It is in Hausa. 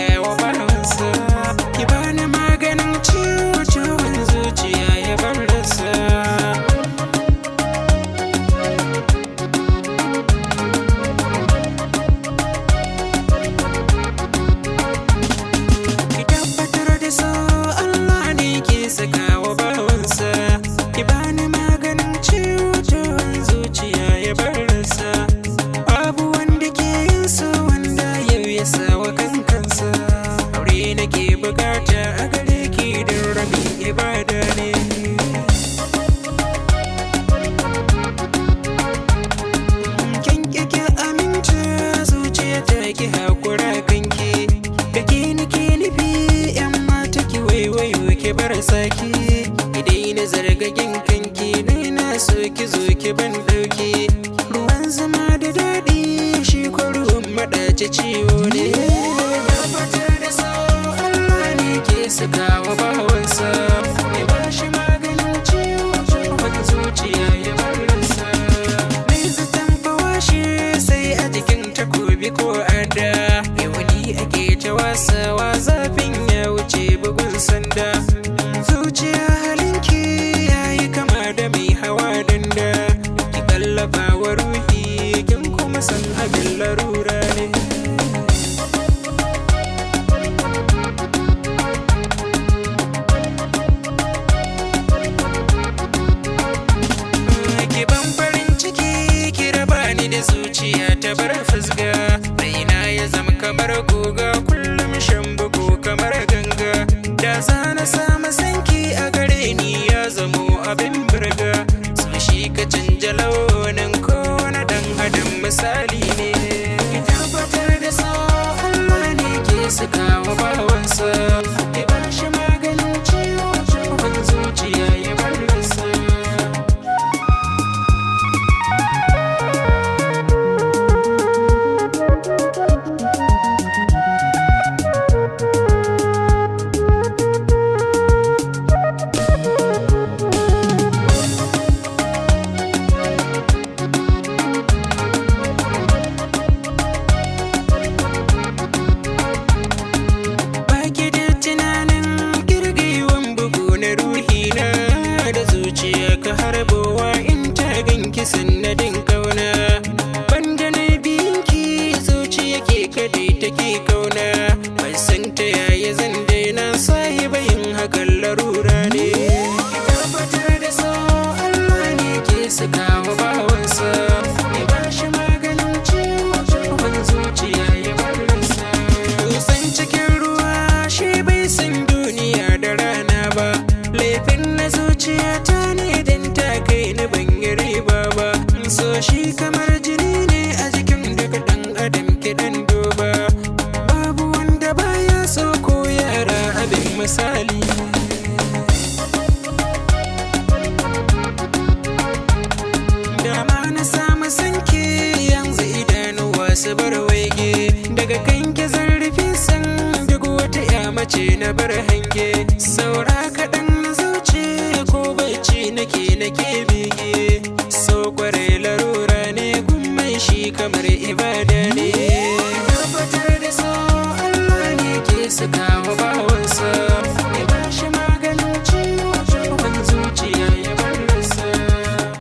saka wa bawansa. Ki bani maganin ciwon zuciya ya bar rasa. Ki tabbatar da so Allah ne ke saka wa bawansa. Ki bani maganin ciwon zuciya ya bar rasa. Babu wanda ke yin so wanda yau ya sawa kankansa. Aure nake bukata a gare ki don rabin ibada ne. Kin kike aminta zuciya ta ki hakura kanki. Da ke nake nufi yan mata ki waiwayo ki bar saki. Idai na zargagin kanki ne na so ki zo ki ban dauki. Ruwan zama da daɗi shi ko ruwan maɗaci ciwo ne. Tabbatar da so Allah ne ke saka wa bawansa. Ya ba shi maganin ciwon zuciya ya bar rasa. Mai zaton fawashi sai a jikin takobi ko ada. Wani ake ta wasawa zafin ya wuce bugun sanda. Zuciya halinki yayi kama da mai hawa danda. Ki kallafa wa ruhi kin kuma san abin larura ne. Ki ban farin ciki ki raba ni da zuciya ta bar fusga. Raina ya zama kamar goga kullum shan bugu kamar ganga. Da za na samu sanki a gare ni ya zamo abin burga. So shi ka canja launin kowane dan adam misali ne. Ki tabbatar da so Allah ne ke saka wa bawansa. Ki ba shi maganin ciwon zuciya ya bar rasa. Baki da tunanin kirgiwan bugu na ruhina da zuciya ka harbowa in ta ganki sannadin kauna. Banda na biyinki zuciya ke kadai take kauna. Ban san ta yaya zan daina sahibayin hakan larura ne. Ki tabbatar da so Allah ne ke saka wa bawansa. Ya ba shi maganin ciwon zuciya ya bar rasa. Dusan cikin ruwa shi bai san duniya da rana ba. Laifin na zuciyata ne dan ta kai ni ban yi riba ba. So shi kamar jini ne a jikin duk dan adam kiɗan duba. Babu wanda baya so ko yara abin misali. Dama na samu sanki yanzu idanuwa su bar waige. Daga kanki zarrafi san duk wata ya mace na bar hange. Saura kaɗan na zuci ko bacci nake bege. So kwarai larura ne gummai shi kamar ibada ne. Tabbatar da so Allah ne ke saka wa bawa.